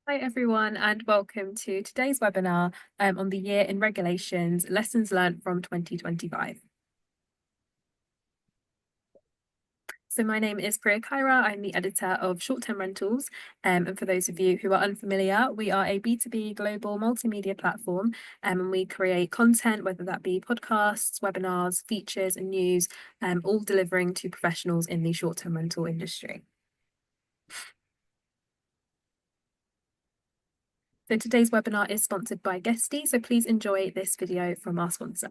Hi everyone, and welcome to today's webinar on the year in regulations, lessons learned from 2025. So my name is Priya Khaira. I'm the editor of Short-Term Rentals. And for those of you who are unfamiliar, we are a B2B global multimedia platform, and we create content, whether that be podcasts, webinars, features, and news, all delivering to professionals in the short-term rental industry. So today's webinar is sponsored by Guesty, so please enjoy this video from our sponsor.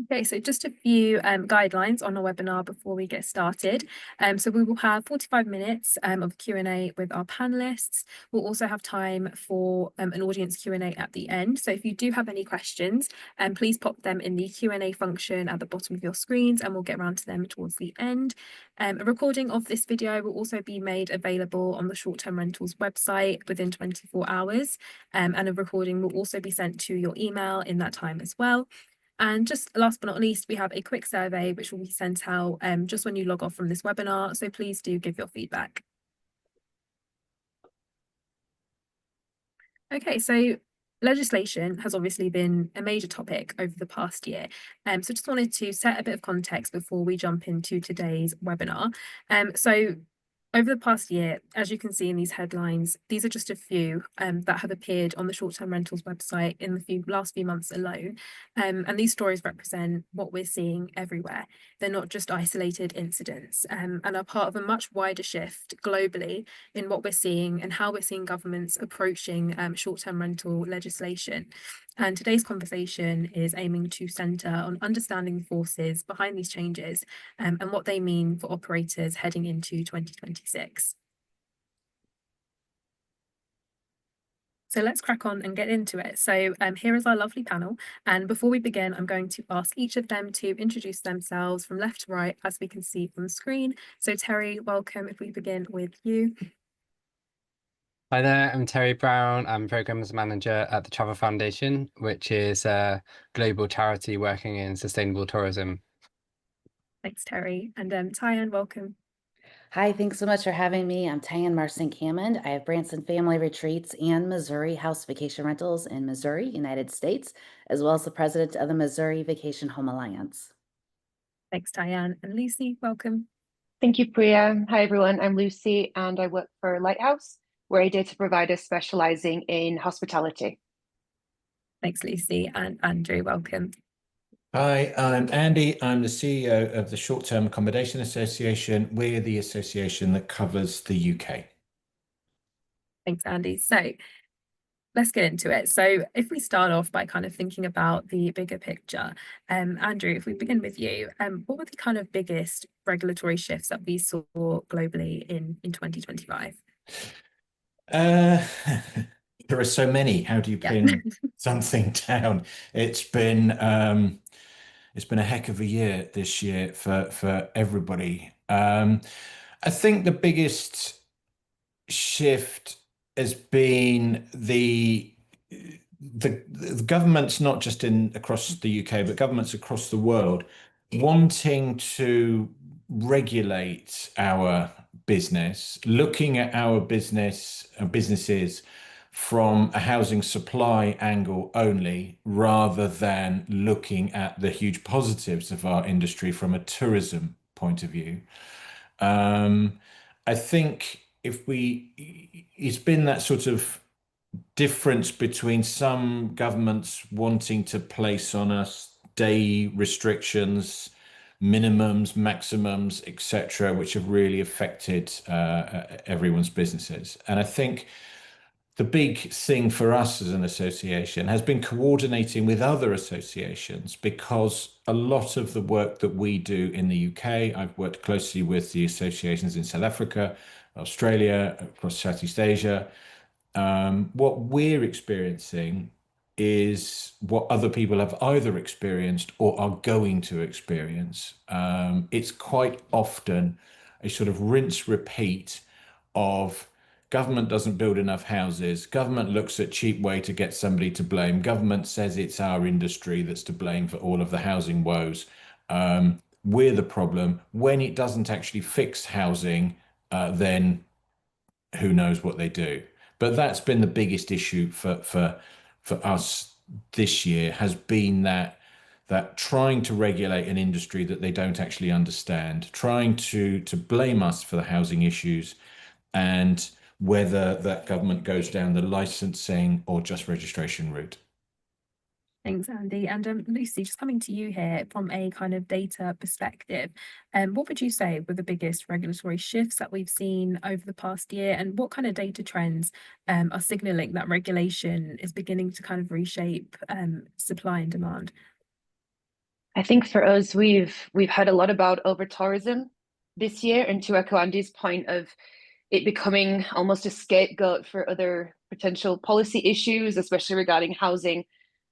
Okay, so just a few guidelines on our webinar before we get started. So we will have 45 minutes of Q&A with our panelists. We'll also have time for an audience Q&A at the end. So if you do have any questions, please pop them in the Q&A function at the bottom of your screens, and we'll get around to them towards the end. A recording of this video will also be made available on the Short-Term Rentals website within 24 hours, and a recording will also be sent to your email in that time as well. And just last but not least, we have a quick survey which will be sent out just when you log off from this webinar. So please do give your feedback. Okay, so legislation has obviously been a major topic over the past year. So just wanted to set a bit of context before we jump into today's webinar. So over the past year, as you can see in these headlines, these are just a few that have appeared on the Short-Term Rentals website in the last few months alone. And these stories represent what we're seeing everywhere. They're not just isolated incidents, and are part of a much wider shift globally in what we're seeing and how we're seeing governments approaching short-term rental legislation. And today's conversation is aiming to centre on understanding the forces behind these changes and what they mean for operators heading into 2026. So let's crack on and get into it. So here is our lovely panel. And before we begin, I'm going to ask each of them to introduce themselves from left to right, as we can see on the screen. So Terry, welcome. If we begin with you. Hi there, I'm Terry Brown. I'm Programs Manager at the Travel Foundation, which is a global charity working in sustainable tourism. Thanks, Terry. And Tyann, welcome. Hi, thanks so much for having me. I'm Tyann Marcin-Cammond. I have Branson Family Retreats and Missouri House Vacation Rentals in Missouri, United States, as well as the president of the Missouri Vacation Home Alliance. Thanks, Tyann. And Lucy, welcome. Thank you, Priya. Hi, everyone. I'm Lucy, and I work for Lighthouse. We're a data provider specializing in hospitality. Thanks, Lucy. And Andrew, welcome. Hi, I'm Andy. I'm the CEO of the Short-Term Accommodation Association. We're the association that covers the UK. Thanks, Andy. So let's get into it. So if we start off by kind of thinking about the bigger picture, Andrew, if we begin with you, what were the kind of biggest regulatory shifts that we saw globally in 2025? There are so many. How do you pin something down? It's been a heck of a year this year for everybody. I think the biggest shift has been the governments, not just across the UK, but governments across the world, wanting to regulate our business, looking at our businesses from a housing supply angle only, rather than looking at the huge positives of our industry from a tourism point of view. I think it's been that sort of difference between some governments wanting to place on us day restrictions, minimums, maximums, etc., which have really affected everyone's businesses. And I think the big thing for us as an association has been coordinating with other associations, because a lot of the work that we do in the UK, I've worked closely with the associations in South Africa, Australia, across Southeast Asia. What we're experiencing is what other people have either experienced or are going to experience. It's quite often a sort of rinse repeat of government doesn't build enough houses, government looks at cheap way to get somebody to blame, government says it's our industry that's to blame for all of the housing woes. We're the problem. When it doesn't actually fix housing, then who knows what they do. But that's been the biggest issue for us this year, has been that trying to regulate an industry that they don't actually understand, trying to blame us for the housing issues, and whether that government goes down the licensing or just registration route. Thanks, Andy. And Lucy, just coming to you here from a kind of data perspective, what would you say were the biggest regulatory shifts that we've seen over the past year, and what kind of data trends are signalling that regulation is beginning to kind of reshape supply and demand? I think for us, we've heard a lot about over tourism this year, and to echo Andy's point of it becoming almost a scapegoat for other potential policy issues, especially regarding housing,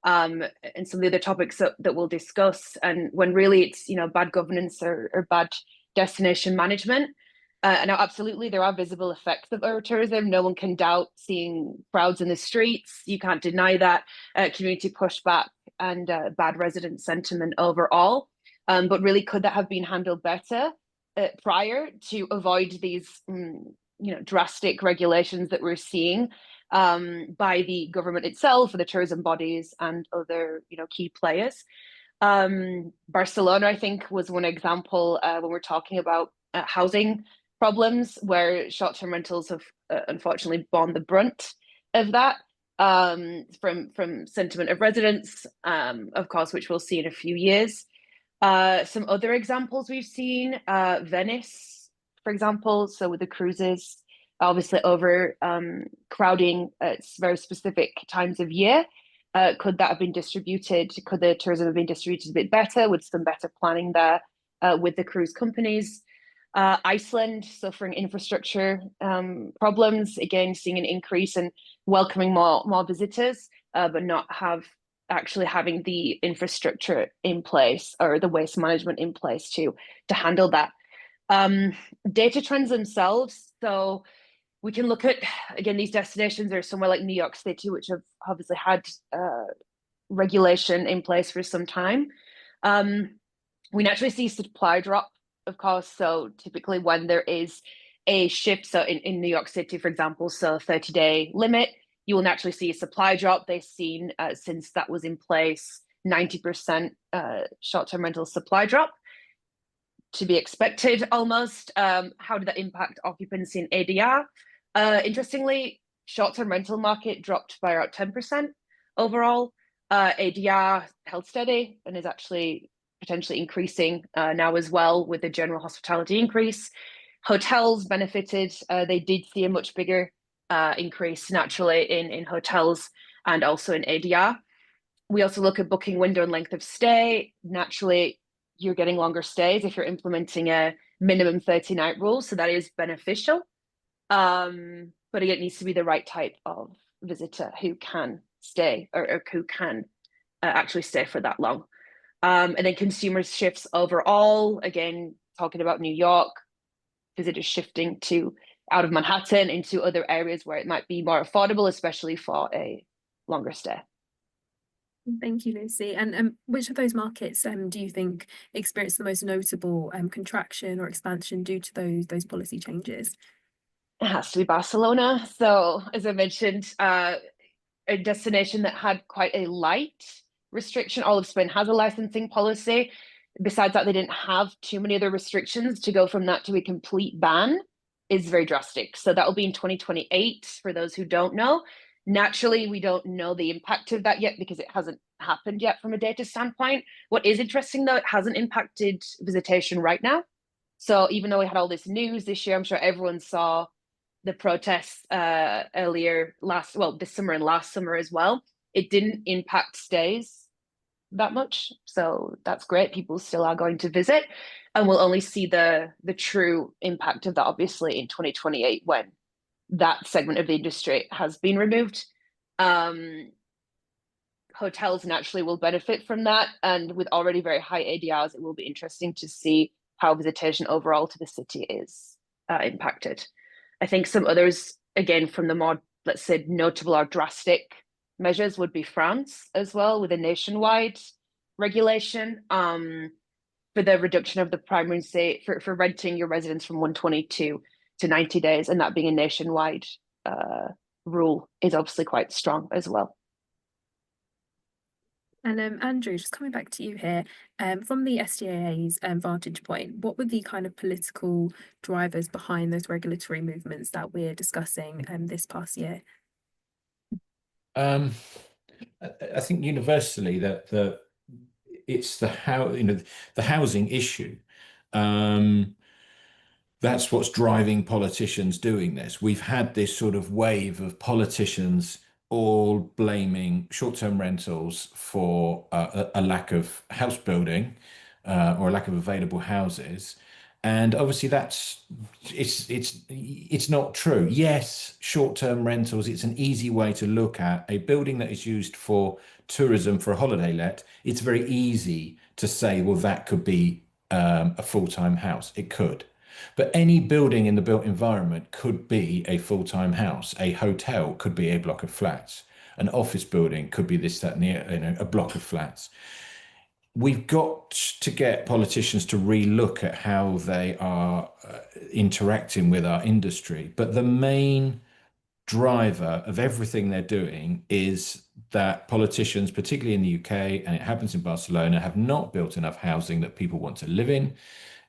and some of the other topics that we'll discuss. And when really it's, you know, bad governance or bad destination management. And now, absolutely, there are visible effects of over-tourism. No one can doubt seeing crowds in the streets. You can't deny that. Community pushback and bad resident sentiment overall. But really, could that have been handled better prior to avoid these drastic regulations that we're seeing by the government itself, or the tourism bodies and other key players? Barcelona, I think, was one example when we're talking about housing problems, where short-term rentals have unfortunately borne the brunt of that, from sentiment of residents, of course, which we'll see in a few years. Some other examples we've seen, Venice, for example, so with the cruises, obviously over crowding at very specific times of year. Could that have been distributed? Could the tourism have been distributed a bit better with some better planning there with the cruise companies? Iceland suffering infrastructure problems, again seeing an increase and welcoming more visitors, but not actually having the infrastructure in place or the waste management in place to handle that. Data trends themselves. So we can look at, again, these destinations are somewhere like New York City, which have obviously had regulation in place for some time. We naturally see supply drop, of course. So typically when there is a shift, so in New York City, for example, so 30-day limit, you will naturally see a supply drop. They've seen, since that was in place, 90% short-term rental supply drop, to be expected almost. How did that impact occupancy and ADR? Interestingly, short-term rental market dropped by about 10% overall. ADR held steady and is actually potentially increasing now as well, with the general hospitality increase. Hotels benefited. They did see a much bigger increase naturally in hotels and also in ADR. We also look at booking window and length of stay. Naturally, you're getting longer stays if you're implementing a minimum 30-night rule, so that is beneficial. But again, it needs to be the right type of visitor who can stay or who can actually stay for that long. And then consumer shifts overall, again, talking about New York, visitors shifting out of Manhattan into other areas where it might be more affordable, especially for a longer stay. Thank you, Lucy. And which of those markets do you think experienced the most notable contraction or expansion due to those policy changes? It has to be Barcelona. So, as I mentioned, a destination that had quite a light restriction. All of Spain has a licensing policy. Besides that, they didn't have too many other restrictions. To go from that to a complete ban is very drastic. So that will be in 2028 for those who don't know. Naturally, we don't know the impact of that yet because it hasn't happened yet from a data standpoint. What is interesting though, it hasn't impacted visitation right now. So even though we had all this news this year, I'm sure everyone saw the protests this summer and last summer as well. It didn't impact stays that much, so that's great. People still are going to visit, and we'll only see the true impact of that obviously in 2028 when that segment of the industry has been removed. Hotels naturally will benefit from that, and with already very high ADRs, it will be interesting to see how visitation overall to the city is impacted. I think some others, again, from the more, let's say, notable or drastic measures would be France as well, with a nationwide regulation for the reduction of the primary stay for renting your residence from 122 to 90 days, and that being a nationwide rule is obviously quite strong as well. And Andrew, just coming back to you here, from the STRz's vantage point, what were the kind of political drivers behind those regulatory movements that we're discussing this past year? I think universally that it's the housing issue. That's what's driving politicians doing this. We've had this sort of wave of politicians all blaming short-term rentals for a lack of house building or a lack of available houses. And obviously it's not true. Yes, short-term rentals, it's an easy way to look at a building that is used for tourism, for a holiday let. It's very easy to say, well, that could be a full-time house. It could. But any building in the built environment could be a full-time house. A hotel could be a block of flats. An office building could be this, that, and a block of flats. We've got to get politicians to re-look at how they are interacting with our industry. But the main driver of everything they're doing is that politicians, particularly in the UK, and it happens in Barcelona, have not built enough housing that people want to live in.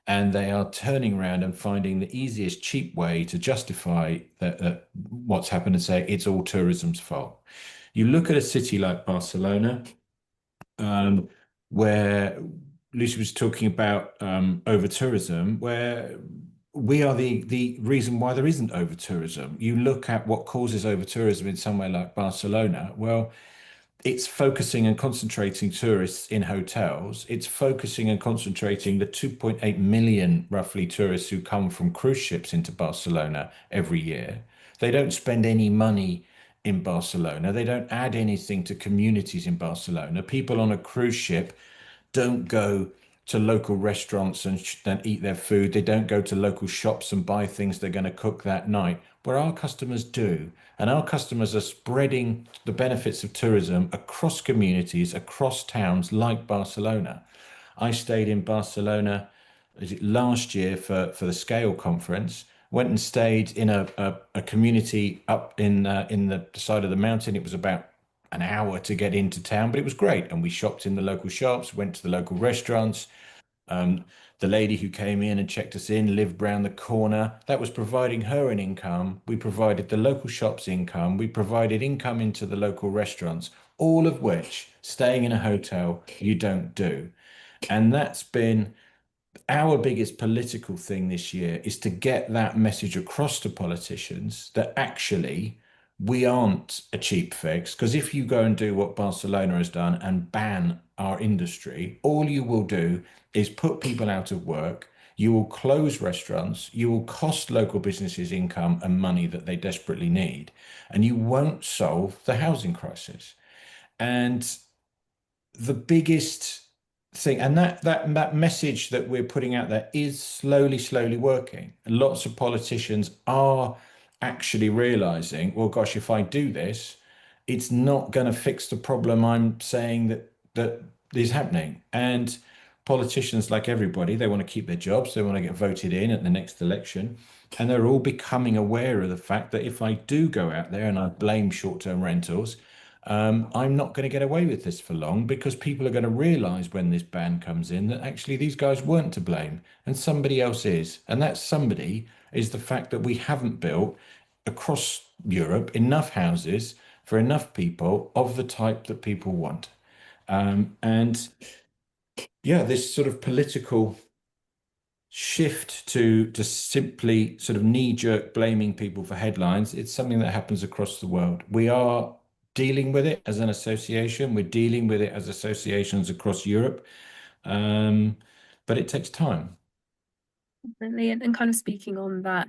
And they are turning around and finding the easiest, cheap way to justify what's happened and say it's all tourism's fault. You look at a city like Barcelona, where Lucy was talking about over tourism, where we are the reason why there isn't over tourism. You look at what causes over tourism in somewhere like Barcelona, well, it's focusing and concentrating tourists in hotels. It's focusing and concentrating the 2.8 million roughly tourists who come from cruise ships into Barcelona every year. They don't spend any money in Barcelona. They don't add anything to communities in Barcelona. People on a cruise ship don't go to local restaurants and eat their food. They don't go to local shops and buy things they're going to cook that night, where our customers do. And our customers are spreading the benefits of tourism across communities, across towns like Barcelona. I stayed in Barcelona last year for the Scale conference, went and stayed in a community up in the side of the mountain. It was about an hour to get into town, but it was great. And we shopped in the local shops, went to the local restaurants. The lady who came in and checked us in lived round the corner. That was providing her an income. We provided the local shops income. We provided income into the local restaurants, all of which, staying in a hotel, you don't do. And that's been our biggest political thing this year, is to get that message across to politicians that actually we aren't a cheap fix. Because if you go and do what Barcelona has done and ban our industry, all you will do is put people out of work. You will close restaurants. You will cost local businesses income and money that they desperately need. And you won't solve the housing crisis. And the biggest thing, and that message that we're putting out there is slowly working. And lots of politicians are actually realizing, well, gosh, if I do this, it's not going to fix the problem I'm saying that is happening. And politicians, like everybody, they want to keep their jobs, they want to get voted in at the next election, and they're all becoming aware of the fact that if I do go out there and I blame short-term rentals, I'm not going to get away with this for long, because people are going to realize when this ban comes in that actually these guys weren't to blame and somebody else is. And that somebody is the fact that we haven't built across Europe enough houses for enough people of the type that people want. And yeah, this sort of political shift to just simply sort of knee-jerk blaming people for headlines, it's something that happens across the world. We are dealing with it as an association. We're dealing with it as associations across Europe. But it takes time. Definitely. And kind of speaking on that,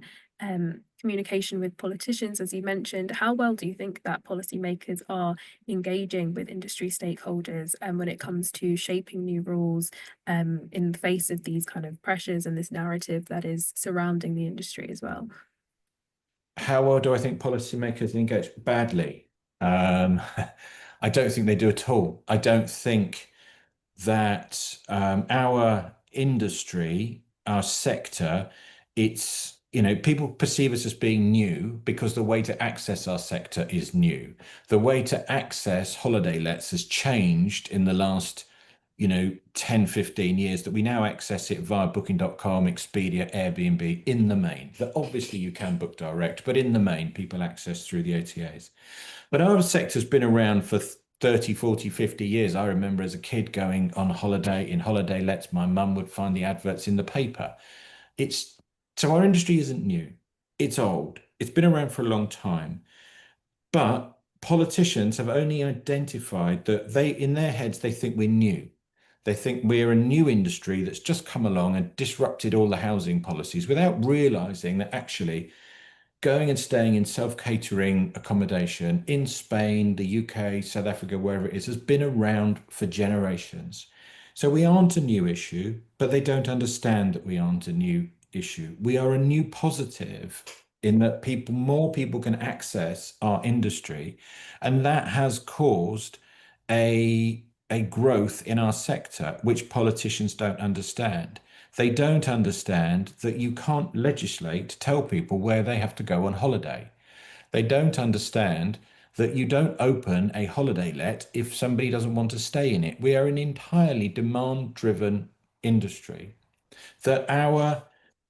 communication with politicians, as you mentioned, how well do you think that policymakers are engaging with industry stakeholders when it comes to shaping new rules in the face of these kind of pressures and this narrative that is surrounding the industry as well? How well do I think policymakers engage? Badly. I don't think they do at all. I don't think that our industry, our sector, it's, people perceive us as being new because the way to access our sector is new. The way to access holiday lets has changed in the last 10, 15 years, that we now access it via booking.com, Expedia, Airbnb in the main. That obviously you can book direct, but in the main, people access through the OTAs. But our sector's been around for 30, 40, 50 years. I remember as a kid going on holiday in holiday lets, my mum would find the adverts in the paper. So our industry isn't new. It's old. It's been around for a long time. But politicians have only identified that in their heads, they think we're new. They think we're a new industry that's just come along and disrupted all the housing policies without realizing that actually going and staying in self-catering accommodation in Spain, the UK, South Africa, wherever it is, has been around for generations. So we aren't a new issue, but they don't understand that we aren't a new issue. We are a new positive in that more people can access our industry, and that has caused a growth in our sector, which politicians don't understand. They don't understand that you can't legislate to tell people where they have to go on holiday. They don't understand that you don't open a holiday let if somebody doesn't want to stay in it. We are an entirely demand-driven industry. That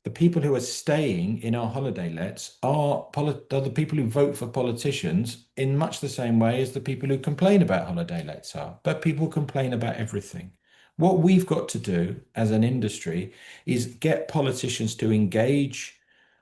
the people who are staying in our holiday lets are the people who vote for politicians in much the same way as the people who complain about holiday lets are. But people complain about everything. What we've got to do as an industry is get politicians to engage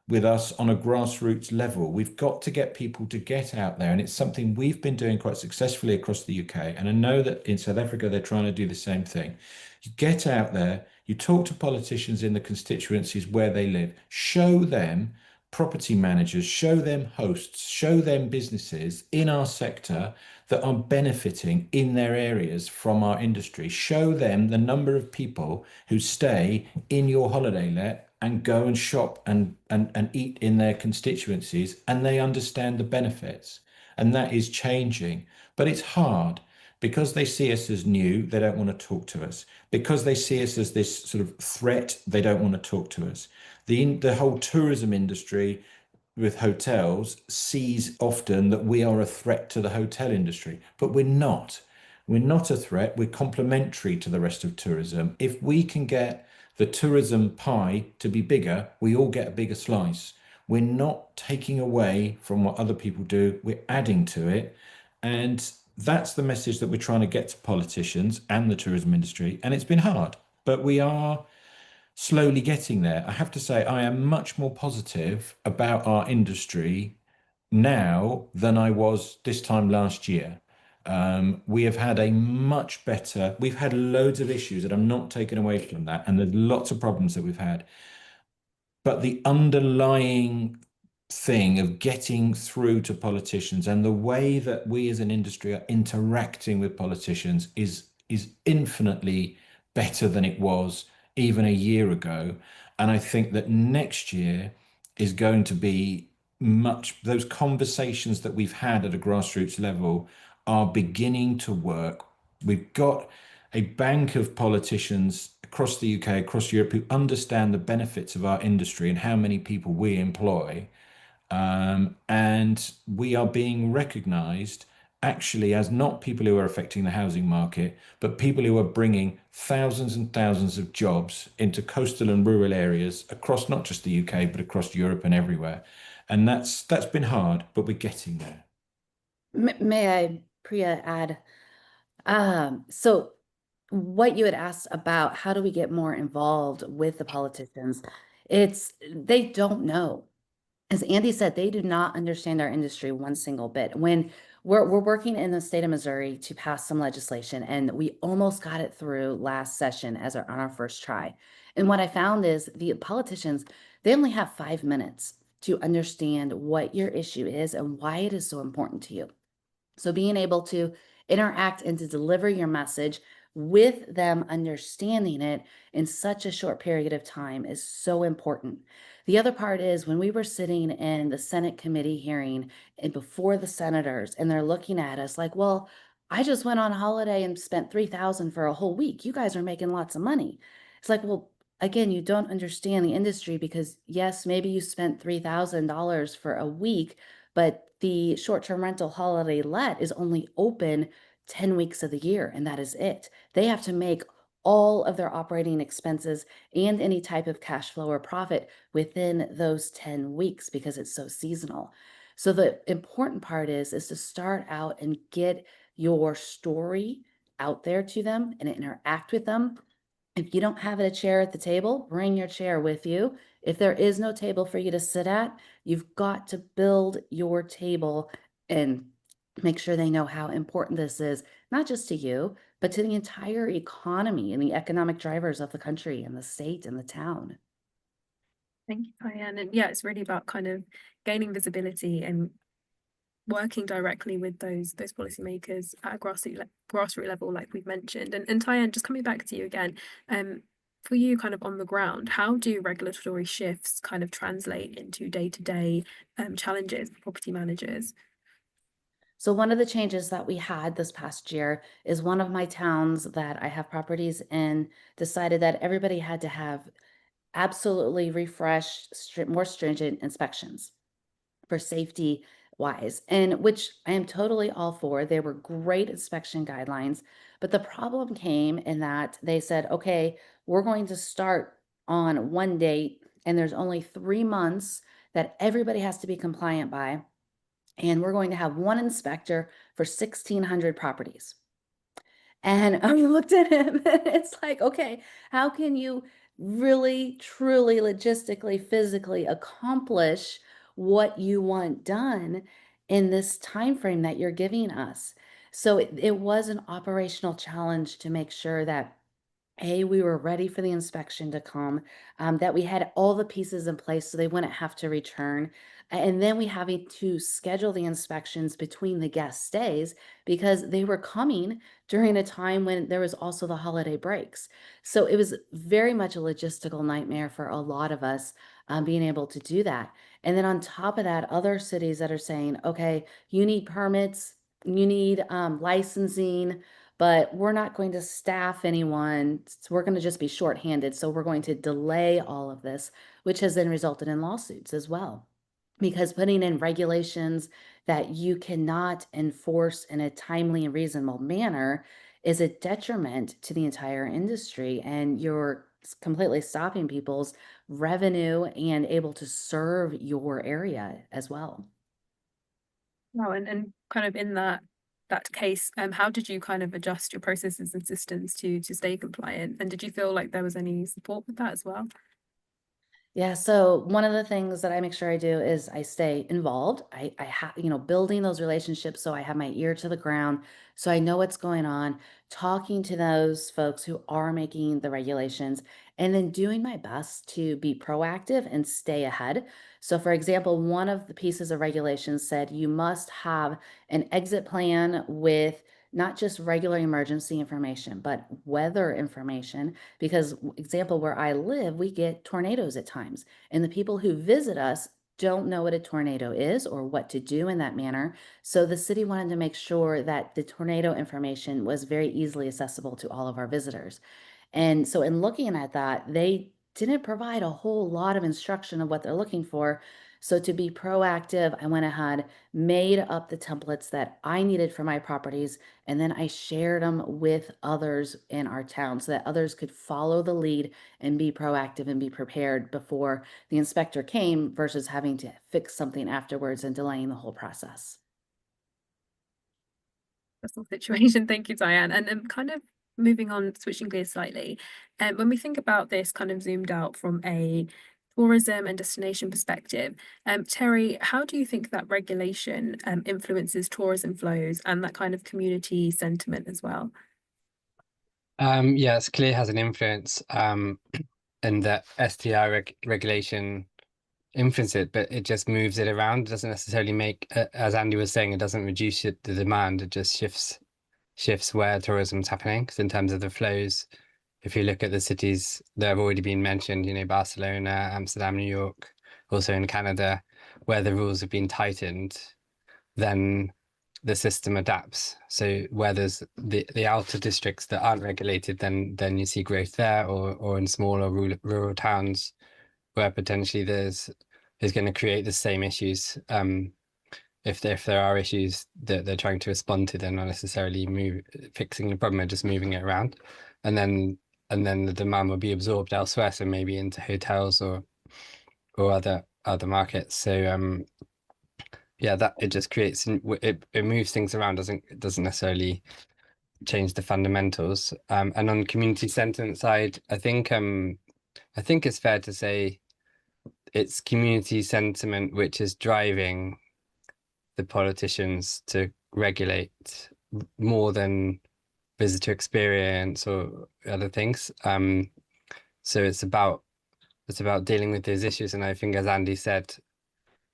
with us on a grassroots level. We've got to get people to get out there, and it's something we've been doing quite successfully across the UK. And I know that in South Africa, they're trying to do the same thing. You get out there, you talk to politicians in the constituencies where they live, show them property managers, show them hosts, show them businesses in our sector that are benefiting in their areas from our industry. Show them the number of people who stay in your holiday let and go and shop and eat in their constituencies, and they understand the benefits. And that is changing. But it's hard because they see us as new, they don't want to talk to us. Because they see us as this sort of threat, they don't want to talk to us. The whole tourism industry with hotels sees often that we are a threat to the hotel industry, but we're not. We're not a threat. We're complementary to the rest of tourism. If we can get the tourism pie to be bigger, we all get a bigger slice. We're not taking away from what other people do. We're adding to it. And that's the message that we're trying to get to politicians and the tourism industry. And it's been hard, but we are slowly getting there. I have to say, I am much more positive about our industry now than I was this time last year. We have had we've had loads of issues that I'm not taking away from that, and there's lots of problems that we've had. But the underlying thing of getting through to politicians and the way that we as an industry are interacting with politicians is infinitely better than it was even a year ago. And I think that next year is going to be those conversations that we've had at a grassroots level are beginning to work. We've got a bank of politicians across the UK, across Europe, who understand the benefits of our industry and how many people we employ. And we are being recognized actually as not people who are affecting the housing market, but people who are bringing thousands and thousands of jobs into coastal and rural areas across not just the UK, but across Europe and everywhere. And that's been hard, but we're getting there. May I, Priya, add? So what you had asked about how do we get more involved with the politicians, they don't know. As Andy said, they do not understand our industry one single bit. When we're working in the state of Missouri to pass some legislation, and we almost got it through last session on our first try. And what I found is the politicians, they only have 5 minutes to understand what your issue is and why it is so important to you. So being able to interact and to deliver your message with them understanding it in such a short period of time is so important. The other part is when we were sitting in the Senate committee hearing and before the senators, and they're looking at us like, well, I just went on holiday and spent $3,000 for a whole week. You guys are making lots of money. It's like, well, again, you don't understand the industry because yes, maybe you spent $3,000 for a week, but the short-term rental holiday let is only open 10 weeks of the year, and that is it. They have to make all of their operating expenses and any type of cash flow or profit within those 10 weeks because it's so seasonal. So the important part is to start out and get your story out there to them and interact with them. If you don't have a chair at the table, bring your chair with you. If there is no table for you to sit at, you've got to build your table and make sure they know how important this is, not just to you, but to the entire economy and the economic drivers of the country and the state and the town. Thank you, Diane. And yeah, it's really about kind of gaining visibility and working directly with those policymakers at a grassroots level, like we've mentioned. And Diane, just coming back to you again, for you kind of on the ground, how do regulatory shifts kind of translate into day-to-day challenges for property managers? So one of the changes that we had this past year is one of my towns that I have properties in decided that everybody had to have absolutely refreshed, more stringent inspections for safety wise, and which I am totally all for. They were great inspection guidelines, but the problem came in that they said, okay, we're going to start on one date, and there's only 3 months that everybody has to be compliant by. And we're going to have one inspector for 1,600 properties. And I looked at him and it's like, okay, how can you really, truly, logistically, physically accomplish what you want done in this time frame that you're giving us? So it was an operational challenge to make sure that we were ready for the inspection to come, that we had all the pieces in place so they wouldn't have to return. And then we having to schedule the inspections between the guest stays because they were coming during a time when there was also the holiday breaks. So it was very much a logistical nightmare for a lot of us being able to do that. And then on top of that, other cities that are saying, okay, you need permits, you need licensing, but we're not going to staff anyone. So we're going to just be shorthanded. So we're going to delay all of this, which has then resulted in lawsuits as well. Because putting in regulations that you cannot enforce in a timely and reasonable manner is a detriment to the entire industry, and you're completely stopping people's revenue and able to serve your area as well. Wow, and kind of in that case, how did you kind of adjust your processes and systems to stay compliant? And did you feel like there was any support with that as well? Yeah, so one of the things that I make sure I do is I stay involved. I have, building those relationships so I have my ear to the ground, so I know what's going on, talking to those folks who are making the regulations, and then doing my best to be proactive and stay ahead. So, for example, one of the pieces of regulations said you must have an exit plan with not just regular emergency information, but weather information because example where I live, we get tornadoes at times, and the people who visit us don't know what a tornado is or what to do in that manner. So the city wanted to make sure that the tornado information was very easily accessible to all of our visitors. And so in looking at that, they didn't provide a whole lot of instruction of what they're looking for. So to be proactive, I went ahead, made up the templates that I needed for my properties, and then I shared them with others in our town so that others could follow the lead and be proactive and be prepared before the inspector came versus having to fix something afterwards and delaying the whole process. Personal situation. Thank you, Diane. And kind of moving on, switching gears slightly, when we think about this kind of zoomed out from a tourism and destination perspective, Terry, how do you think that regulation influences tourism flows and that kind of community sentiment as well? Yeah, it's clear has an influence, and that regulation influence it, but it just moves it around. It doesn't necessarily make, as Andy was saying, it doesn't reduce the demand. It just shifts where tourism's happening. Because in terms of the flows, if you look at the cities that have already been mentioned, you know, Barcelona, Amsterdam, New York, also in Canada, where the rules have been tightened, then the system adapts. So where there's the outer districts that aren't regulated, then you see growth there, or in smaller rural towns where potentially is going to create the same issues. If there are issues that they're trying to respond to, they're not necessarily fixing the problem, they're just moving it around, and then the demand will be absorbed elsewhere, so maybe into hotels or other markets. So yeah, that it just creates it moves things around, doesn't necessarily change the fundamentals. And on community sentiment side, I think it's fair to say it's community sentiment which is driving the politicians to regulate more than visitor experience or other things. So it's about dealing with those issues, and I think, as Andy said,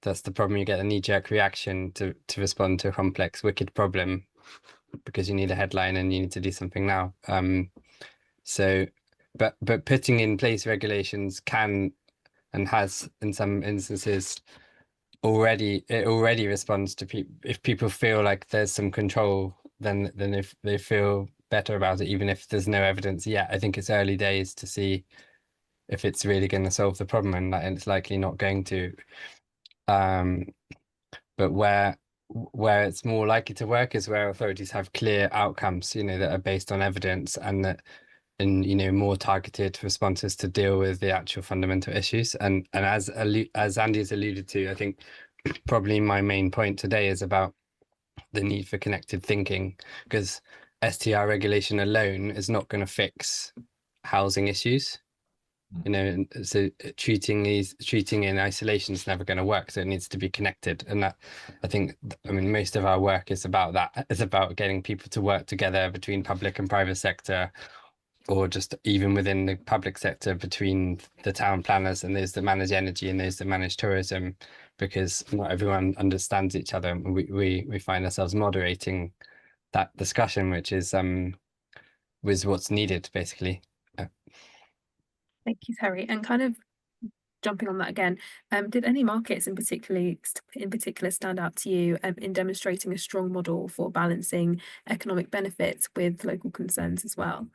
that's the problem. You get a knee-jerk reaction to respond to a complex, wicked problem because you need a headline and you need to do something now. So, but putting in place regulations can and has in some instances already responds to people. If people feel like there's some control, then if they feel better about it, even if there's no evidence yet. I think it's early days to see if it's really going to solve the problem, and it's likely not going to. But where it's more likely to work is where authorities have clear outcomes, you know, that are based on evidence, and you know, more targeted responses to deal with the actual fundamental issues. And as Andy has alluded to, I think probably my main point today is about the need for connected thinking, because STR regulation alone is not going to fix housing issues. You know, so treating in isolation is never going to work. So it needs to be connected, and that, I think, I mean, most of our work is about that. It's about getting people to work together between public and private sector, or just even within the public sector between the town planners and those that manage energy and those that manage tourism, because not everyone understands each other. We find ourselves moderating that discussion, which is was what's needed, basically. Thank you, Terry. And kind of jumping on that again, did any markets in particular stand out to you in demonstrating a strong model for balancing economic benefits with local concerns as well?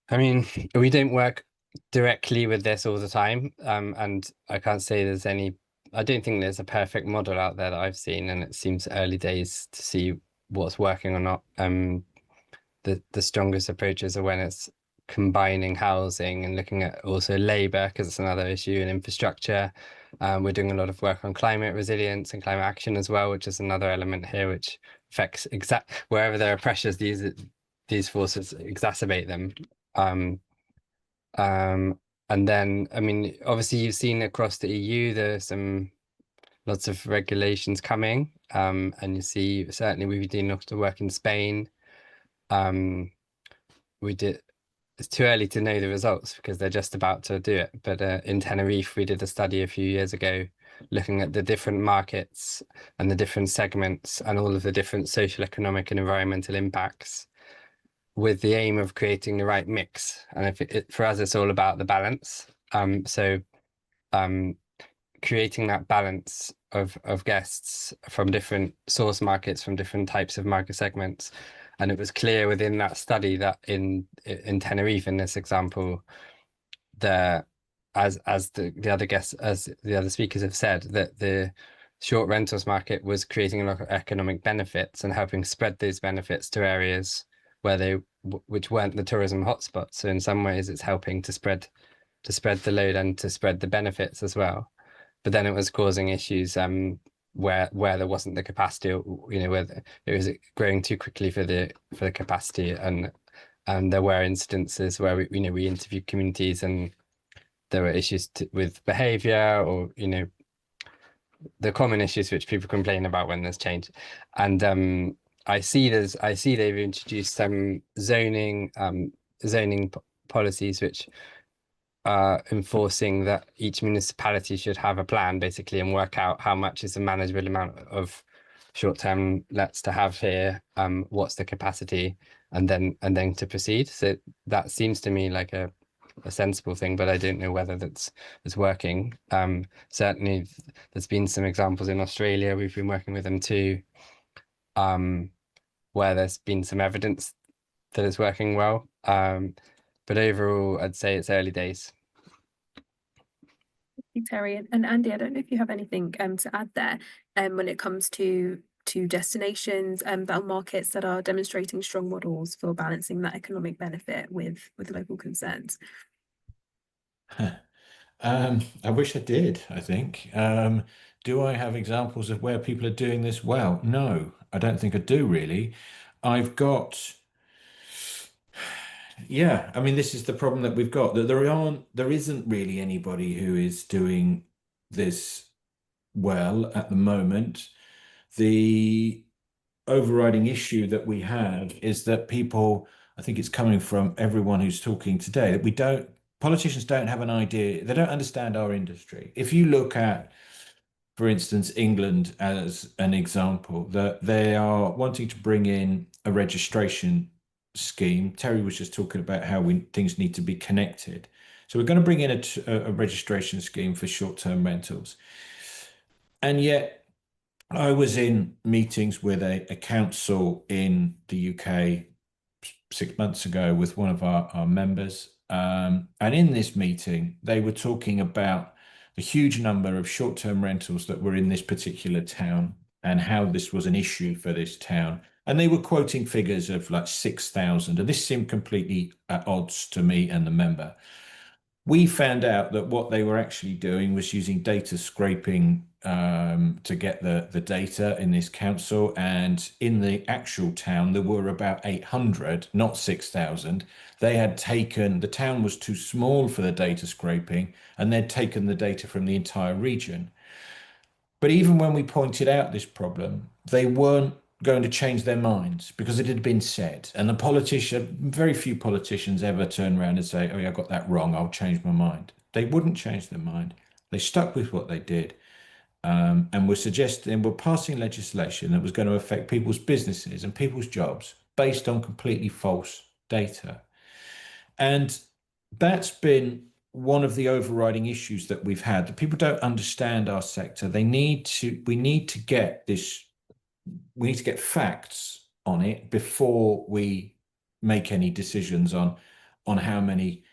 I mean, we don't work directly with this all the time, and I can't say there's any. I don't think there's a perfect model out there that I've seen, and it seems early days to see what's working or not. The strongest approaches are when it's combining housing and looking at also labour, because it's another issue, and infrastructure. We're doing a lot of work on climate resilience and climate action as well, which is another element here which affects wherever there are pressures, these forces exacerbate them. And then, I mean, obviously you've seen across the EU there's some lots of regulations coming, and you see certainly we've been doing lots of work in Spain. It's too early to know the results because they're just about to do it, but in Tenerife we did a study a few years ago looking at the different markets and the different segments and all of the different social, economic and environmental impacts, with the aim of creating the right mix. And for us, it's all about the balance. So creating that balance of guests from different source markets, from different types of market segments. And it was clear within that study that in Tenerife, in this example, as the other guests, as the other speakers have said, that the short rentals market was creating a lot of economic benefits and helping spread those benefits to areas where which weren't the tourism hotspots. So in some ways, it's helping to spread the load and to spread the benefits as well. But then it was causing issues where there wasn't the capacity, where it was growing too quickly for the capacity, and there were instances where we interviewed communities and there were issues with behavior, or the common issues which people complain about when there's change. And I see they've introduced some zoning policies which are enforcing that each municipality should have a plan basically and work out how much is a manageable amount of short-term lets to have here, what's the capacity, and then to proceed. So that seems to me like a sensible thing, but I don't know whether that's working. Certainly there's been some examples in Australia, we've been working with them too, where there's been some evidence that it's working well. But overall, I'd say it's early days. Terry and Andy, I don't know if you have anything to add there when it comes to destinations and markets that are demonstrating strong models for balancing that economic benefit with local concerns. I wish I did, I think. Do I have examples of where people are doing this well? No, I don't think I do really. I've got, yeah, I mean, this is the problem that we've got, that there isn't really anybody who is doing this well at the moment. The overriding issue that we have is that people, I think it's coming from everyone who's talking today, that politicians don't have an idea, they don't understand our industry. If you look at, for instance, England as an example, that they are wanting to bring in a registration scheme. Terry was just talking about how things need to be connected. So we're going to bring in a registration scheme for short-term rentals. And yet I was in meetings with a council in the UK 6 months ago with one of our members. And in this meeting, they were talking about the huge number of short-term rentals that were in this particular town and how this was an issue for this town. And they were quoting figures of like 6,000. And this seemed completely at odds to me and the member. We found out that what they were actually doing was using data scraping to get the data in this council. And in the actual town, there were about 800, not 6,000. The town was too small for the data scraping, and they'd taken the data from the entire region. But even when we pointed out this problem, they weren't going to change their minds because it had been said. And very few politicians ever turn around and say, oh yeah, I got that wrong, I'll change my mind. They wouldn't change their mind. They stuck with what they did. And we're passing legislation that was going to affect people's businesses and people's jobs based on completely false data. And that's been one of the overriding issues that we've had, that people don't understand our sector. We need to get facts on it before we make any decisions on how many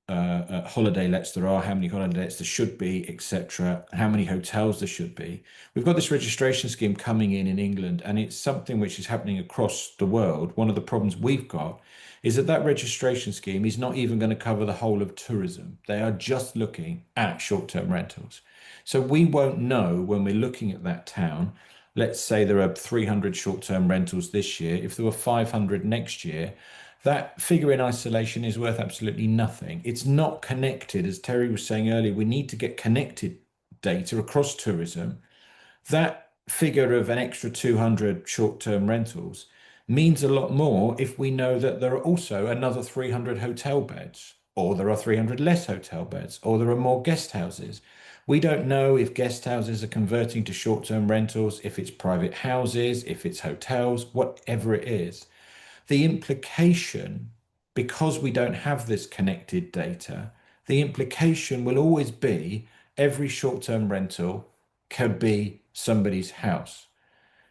holiday lets there are, how many holiday lets there should be, etc., how many hotels there should be. We've got this registration scheme coming in England, and it's something which is happening across the world. One of the problems we've got is that registration scheme is not even going to cover the whole of tourism. They are just looking at short-term rentals. So we won't know when we're looking at that town. Let's say there are 300 short-term rentals this year. If there were 500 next year, that figure in isolation is worth absolutely nothing. It's not connected. As Terry was saying earlier, we need to get connected data across tourism. That figure of an extra 200 short-term rentals means a lot more if we know that there are also another 300 hotel beds, or there are 300 less hotel beds, or there are more guest houses. We don't know if guest houses are converting to short-term rentals, if it's private houses, if it's hotels, whatever it is. The implication, because we don't have this connected data, the implication will always be every short-term rental could be somebody's house.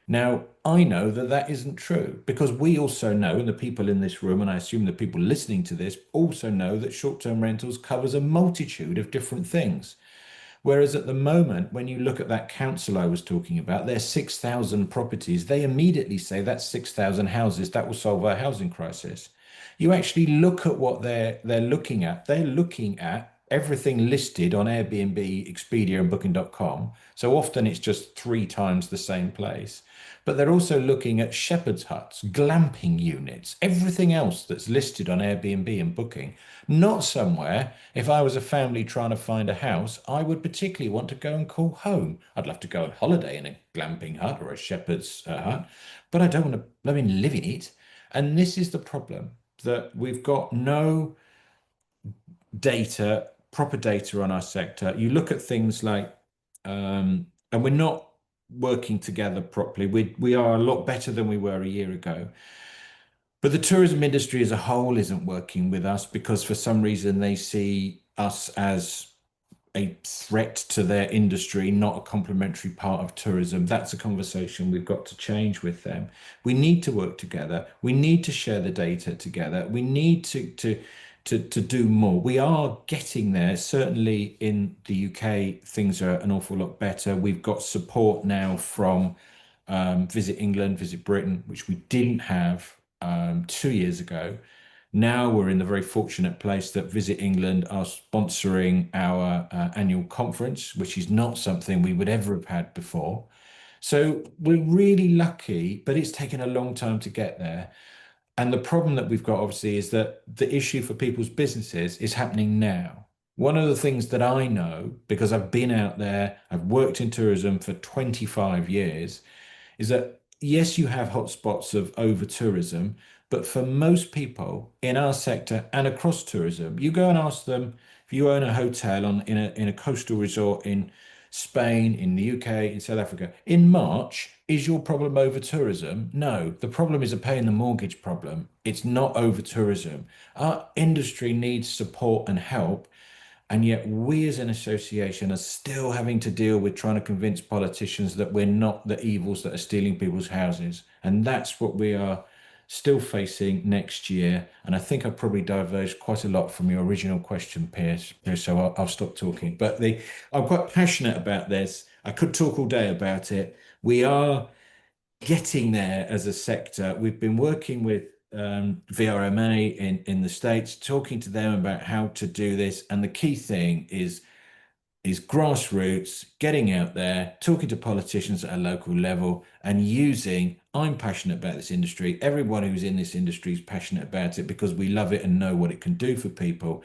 Now, I know that that isn't true because we also know, and the people in this room, and I assume the people listening to this also know, that short-term rentals covers a multitude of different things. Whereas at the moment, when you look at that council I was talking about, there's 6,000 properties. They immediately say that's 6,000 houses. That will solve our housing crisis. You actually look at what they're looking at. They're looking at everything listed on Airbnb, Expedia, and Booking.com. So often it's just 3 times the same place. But they're also looking at shepherd's huts, glamping units, everything else that's listed on Airbnb and Booking. Not somewhere, if I was a family trying to find a house, I would particularly want to go and call home. I'd love to go on holiday in a glamping hut or a shepherd's hut, but I don't want to, live in it. And this is the problem, that we've got no data, proper data on our sector. You look at things like, and we're not working together properly. We are a lot better than we were a year ago. But the tourism industry as a whole isn't working with us because for some reason they see us as a threat to their industry, not a complementary part of tourism. That's a conversation we've got to change with them. We need to work together. We need to share the data together. We need to do more. We are getting there. Certainly in the UK, things are an awful lot better. We've got support now from Visit England, Visit Britain, which we didn't have 2 years ago. Now we're in the very fortunate place that Visit England are sponsoring our annual conference, which is not something we would ever have had before. So we're really lucky, but it's taken a long time to get there. And the problem that we've got, obviously, is that the issue for people's businesses is happening now. One of the things that I know, because I've been out there, I've worked in tourism for 25 years, is that yes, you have hotspots of over tourism, but for most people in our sector and across tourism, you go and ask them if you own a hotel in a coastal resort in Spain, in the UK, in South Africa, in March, is your problem over tourism? No, the problem is a paying the mortgage problem. It's not over tourism. Our industry needs support and help. And yet we as an association are still having to deal with trying to convince politicians that we're not the evils that are stealing people's houses. And that's what we are still facing next year. And I think I probably diverged quite a lot from your original question, Piers, so I'll stop talking. But I'm quite passionate about this. I could talk all day about it. We are getting there as a sector. We've been working with VRMA in the States, talking to them about how to do this. And the key thing is grassroots, getting out there, talking to politicians at a local level and using, I'm passionate about this industry. Everyone who's in this industry is passionate about it because we love it and know what it can do for people.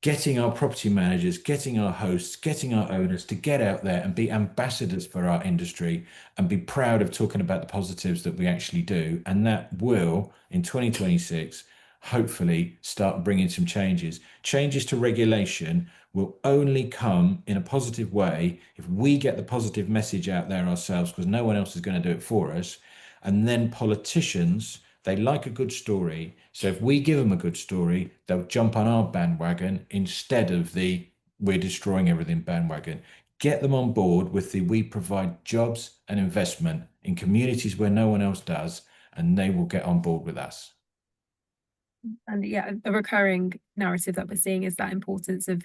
Getting our property managers, getting our hosts, getting our owners to get out there and be ambassadors for our industry and be proud of talking about the positives that we actually do. And that will, in 2026, hopefully start bringing some changes. Changes to regulation will only come in a positive way if we get the positive message out there ourselves, because no one else is going to do it for us. And then politicians, they like a good story. So if we give them a good story, they'll jump on our bandwagon instead of the we're destroying everything bandwagon. Get them on board with the we provide jobs and investment in communities where no one else does, and they will get on board with us. And yeah, a recurring narrative that we're seeing is that importance of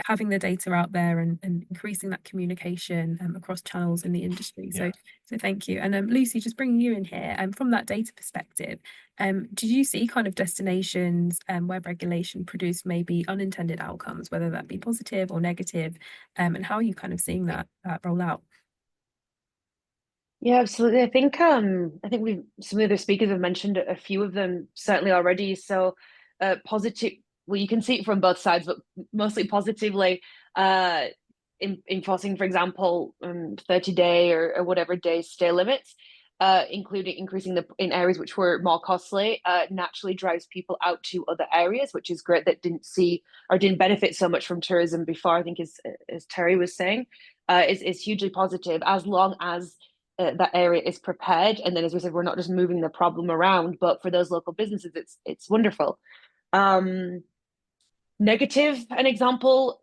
having the data out there and increasing that communication across channels in the industry. Yeah. So thank you. And Lucy, just bringing you in here, from that data perspective, did you see kind of destinations where regulation produced maybe unintended outcomes, whether that be positive or negative, and how are you kind of seeing that roll out? Yeah, absolutely. I think we've some of the other speakers have mentioned a few of them certainly already. So positive, well, you can see it from both sides, but mostly positively, enforcing, for example, 30-day or whatever day stay limits, including increasing in areas which were more costly, naturally drives people out to other areas, which is great, that didn't see or didn't benefit so much from tourism before. I think as Terry was saying, is hugely positive as long as that area is prepared. And then, as we said, we're not just moving the problem around, but for those local businesses, it's wonderful. Negative, an example,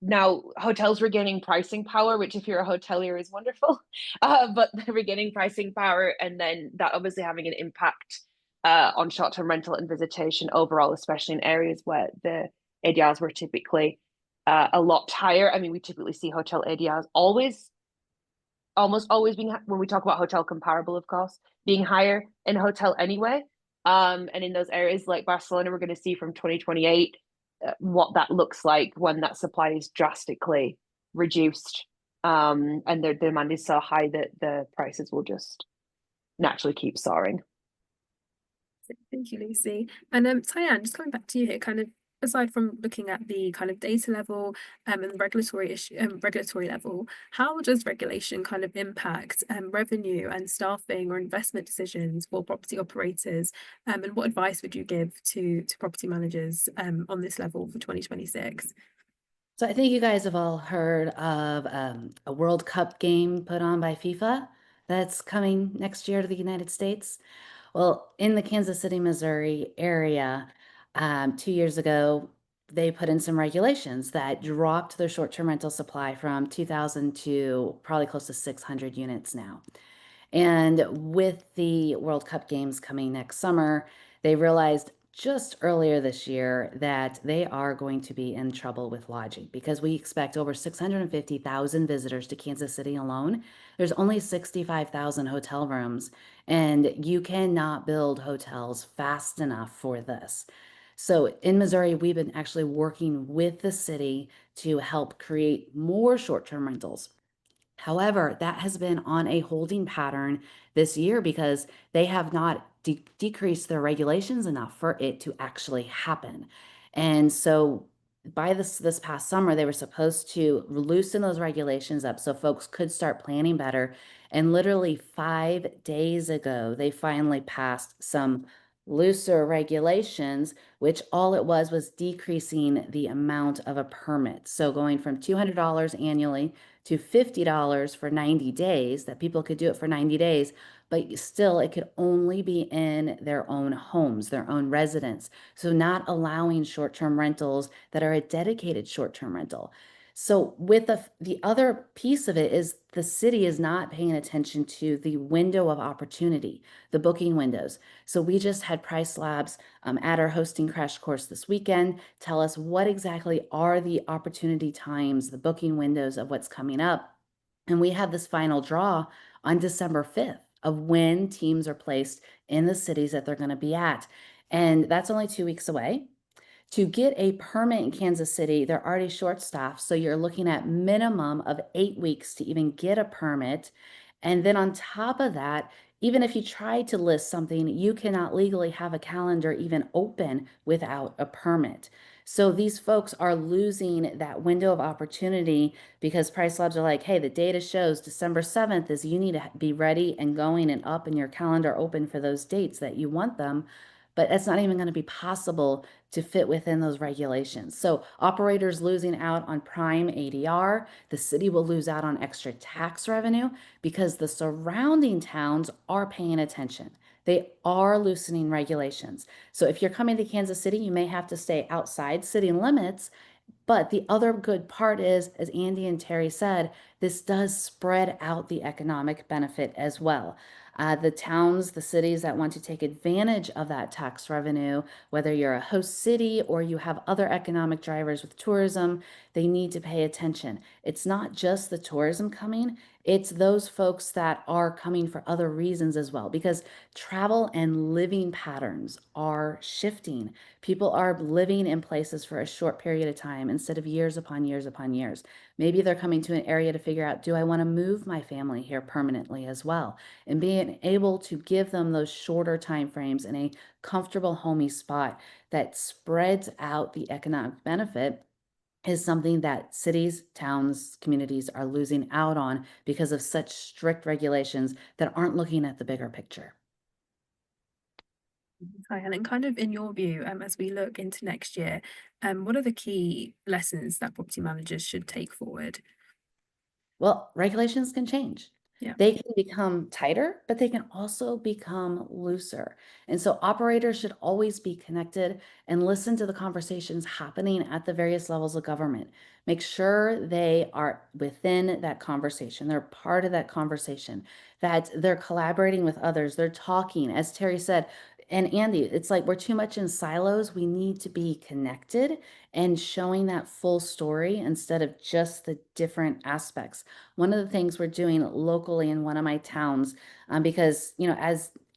now hotels regaining pricing power, which if you're a hotelier is wonderful, but they're regaining pricing power, and then that obviously having an impact on short-term rental and visitation overall, especially in areas where the ADRs were typically a lot higher. I mean, we typically see hotel ADRs almost always being, when we talk about hotel comparable, of course, being higher in a hotel anyway. And in those areas like Barcelona, we're going to see from 2028 what that looks like when that supply is drastically reduced, and the demand is so high that the prices will just naturally keep soaring. Thank you, Lucy. And Tyann, just coming back to you here, kind of aside from looking at the kind of data level and the regulatory level, how does regulation kind of impact revenue and staffing or investment decisions for property operators? And what advice would you give to property managers on this level for 2026? So I think you guys have all heard of a World Cup game put on by FIFA that's coming next year to the United States. Well, in the Kansas City, Missouri area, 2 years ago, they put in some regulations that dropped their short-term rental supply from 2,000 to probably close to 600 units now. And with the World Cup games coming next summer, they realized just earlier this year that they are going to be in trouble with lodging because we expect over 650,000 visitors to Kansas City alone. There's only 65,000 hotel rooms, and you cannot build hotels fast enough for this. So in Missouri, we've been actually working with the city to help create more short-term rentals. However, that has been on a holding pattern this year because they have not decreased their regulations enough for it to actually happen. And so by this past summer, they were supposed to loosen those regulations up so folks could start planning better. And literally 5 days ago, they finally passed some looser regulations, which all it was decreasing the amount of a permit. So going from $200 annually to $50 for 90 days, that people could do it for 90 days, but still it could only be in their own homes, their own residence. So not allowing short-term rentals that are a dedicated short-term rental. So with the other piece of it is the city is not paying attention to the window of opportunity, the booking windows. So we just had Price Labs at our hosting crash course this weekend tell us what exactly are the opportunity times, the booking windows of what's coming up. And we have this final draw on December 5th of when teams are placed in the cities that they're going to be at. And that's only 2 weeks away. To get a permit in Kansas City, they're already short-staffed, so you're looking at minimum of 8 weeks to even get a permit. And then on top of that, even if you try to list something, you cannot legally have a calendar even open without a permit. So these folks are losing that window of opportunity because Price Labs are like, hey, the data shows December 7th is you need to be ready and going and up in your calendar open for those dates that you want them. But it's not even going to be possible to fit within those regulations. So operators losing out on prime ADR, the city will lose out on extra tax revenue because the surrounding towns are paying attention. They are loosening regulations. So if you're coming to Kansas City, you may have to stay outside city limits. But the other good part is, as Andy and Terry said, this does spread out the economic benefit as well. The towns, the cities that want to take advantage of that tax revenue, whether you're a host city or you have other economic drivers with tourism, they need to pay attention. It's not just the tourism coming, it's those folks that are coming for other reasons as well, because travel and living patterns are shifting. People are living in places for a short period of time instead of years upon years upon years. Maybe they're coming to an area to figure out, do I want to move my family here permanently as well? And being able to give them those shorter time frames in a comfortable, homey spot that spreads out the economic benefit is something that cities, towns, communities are losing out on because of such strict regulations that aren't looking at the bigger picture. Hi, and kind of in your view, as we look into next year, what are the key lessons that property managers should take forward? Well, regulations can change. Yeah. They can become tighter, but they can also become looser. And so operators should always be connected and listen to the conversations happening at the various levels of government. Make sure they are within that conversation. They're part of that conversation, that they're collaborating with others. They're talking, as Terry said, and Andy, it's like we're too much in silos. We need to be connected and showing that full story instead of just the different aspects. One of the things we're doing locally in one of my towns, because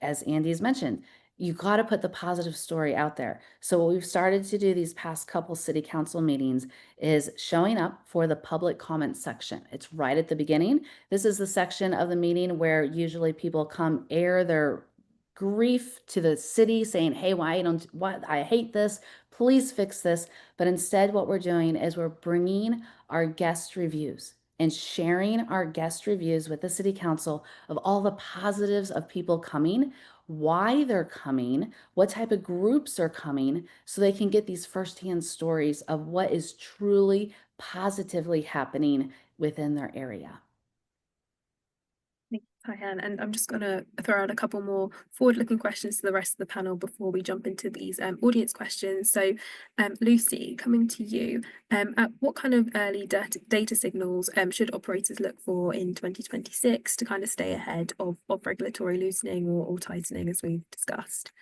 as Andy's mentioned, you got to put the positive story out there. So what we've started to do these past couple city council meetings is showing up for the public comment section. It's right at the beginning. This is the section of the meeting where usually people come air their grief to the city saying, hey, what I hate this, please fix this. But instead what we're doing is we're bringing our guest reviews and sharing our guest reviews with the city council of all the positives of people coming, why they're coming, what type of groups are coming, so they can get these firsthand stories of what is truly positively happening within their area. Diane, and I'm just going to throw out a couple more forward-looking questions to the rest of the panel before we jump into these audience questions. So, Lucy, coming to you, what kind of early data signals should operators look for in 2026 to kind of stay ahead of regulatory loosening or tightening, as we've discussed?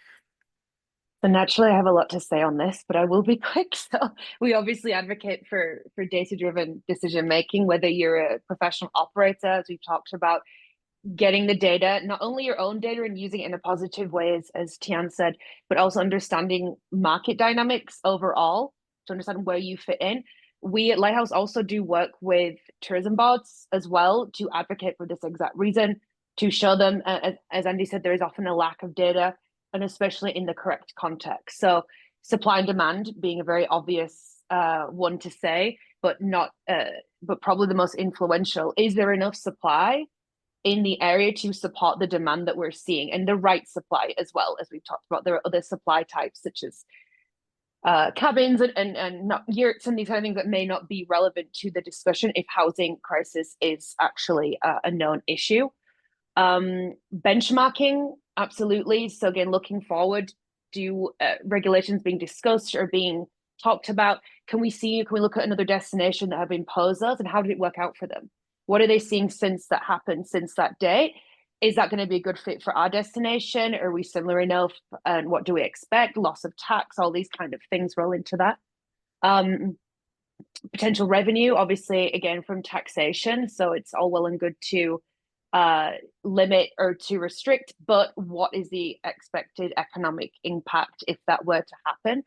So naturally, I have a lot to say on this, but I will be quick. So we obviously advocate for data-driven decision making, whether you're a professional operator, as we've talked about, getting the data, not only your own data and using it in a positive way, as Tian said, but also understanding market dynamics overall to understand where you fit in. We at Lighthouse also do work with tourism boards as well to advocate for this exact reason, to show them, as Andy said, there is often a lack of data, and especially in the correct context. So supply and demand being a very obvious one to say, but probably the most influential. Is there enough supply in the area to support the demand that we're seeing, and the right supply as well? As we've talked about, there are other supply types such as cabins and not yurts and these kind of things that may not be relevant to the discussion if housing crisis is actually a known issue. Benchmarking, absolutely. So again, looking forward, do regulations being discussed or being talked about? Can we look at another destination that have imposed those, and how did it work out for them? What are they seeing since that happened, since that date? Is that going to be a good fit for our destination? Are we similar enough? And what do we expect? Loss of tax, all these kind of things roll into that. Potential revenue, obviously, again, from taxation. So it's all well and good to limit or to restrict, but what is the expected economic impact if that were to happen?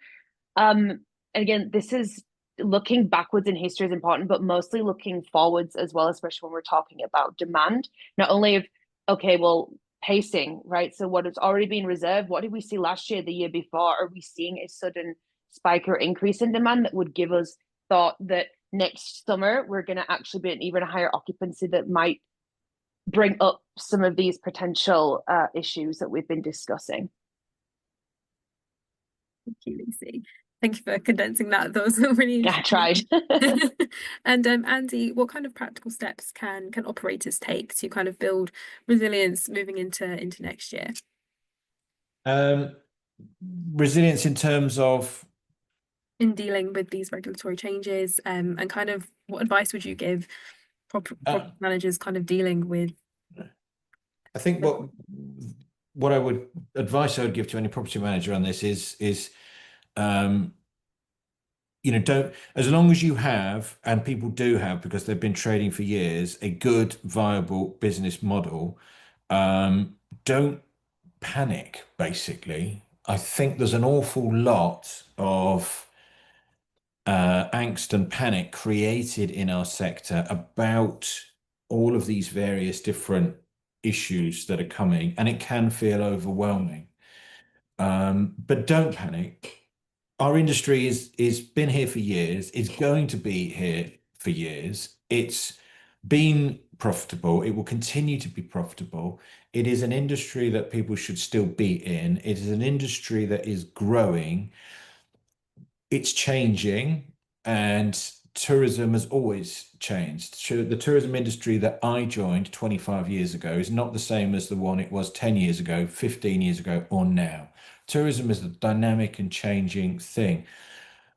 And again, this is looking backwards in history is important, but mostly looking forwards as well, especially when we're talking about demand, not only of, okay, well, pacing, right? So what has already been reserved, what did we see last year, the year before? Are we seeing a sudden spike or increase in demand that would give us thought that next summer we're going to actually be an even higher occupancy that might bring up some of these potential issues that we've been discussing? Thank you, Lucy. Thank you for condensing that. That was really interesting. I tried. And Andy, what kind of practical steps can operators take to kind of build resilience moving into next year? Resilience in terms of in dealing with these regulatory changes, and kind of what advice would you give property managers kind of dealing with? I think what advice I would give to any property manager on this is don't, as long as you have, and people do have, because they've been trading for years, a good viable business model, don't panic. Basically, I think there's an awful lot of angst and panic created in our sector about all of these various different issues that are coming, and it can feel overwhelming. But don't panic. Our industry is been here for years. It's going to be here for years. It's been profitable. It will continue to be profitable. It is an industry that people should still be in. It is an industry that is growing. It's changing, and tourism has always changed. The tourism industry that I joined 25 years ago is not the same as the one it was 10 years ago, 15 years ago, or now. Tourism is a dynamic and changing thing.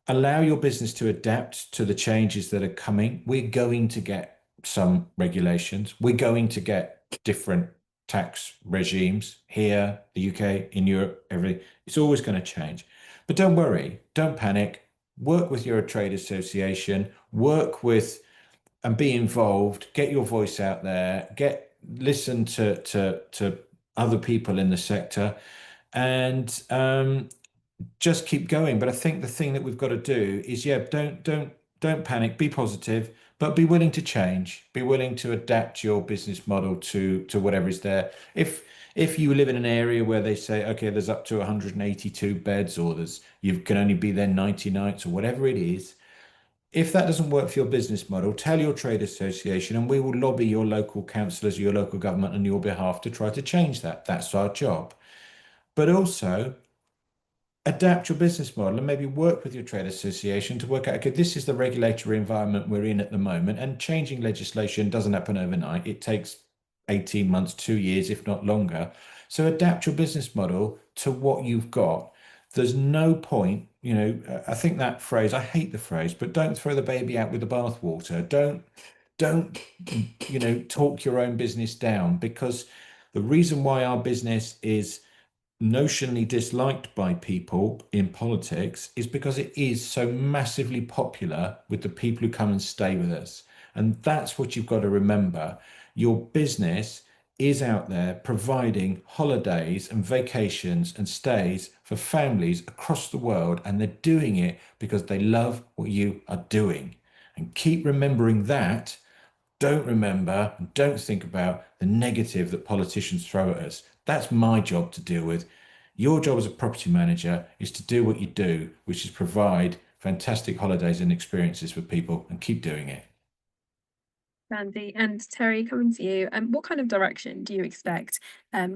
Allow your business to adapt to the changes that are coming. We're going to get some regulations. We're going to get different tax regimes here, the UK, in Europe, everything. It's always going to change. But don't worry, don't panic. Work with your trade association, work with and be involved, get your voice out there, listen to other people in the sector, and just keep going. But I think the thing that we've got to do is, yeah, don't panic, be positive, but be willing to change, be willing to adapt your business model to whatever is there. If you live in an area where they say, okay, there's up to 182 beds, or you can only be there 90 nights, or whatever it is, if that doesn't work for your business model, tell your trade association, and we will lobby your local councillors, your local government on your behalf to try to change that. That's our job. But also, adapt your business model and maybe work with your trade association to work out, okay, this is the regulatory environment we're in at the moment, and changing legislation doesn't happen overnight. It takes 18 months, 2 years, if not longer. So adapt your business model to what you've got. There's no point, I think that phrase, I hate the phrase, but don't throw the baby out with the bathwater. Don't talk your own business down, because the reason why our business is notionally disliked by people in politics is because it is so massively popular with the people who come and stay with us. And that's what you've got to remember. Your business is out there providing holidays and vacations and stays for families across the world, and they're doing it because they love what you are doing. And keep remembering that. Don't remember and don't think about the negative that politicians throw at us. That's my job to deal with. Your job as a property manager is to do what you do, which is provide fantastic holidays and experiences for people, and keep doing it. Andy and Terry, coming to you, what kind of direction do you expect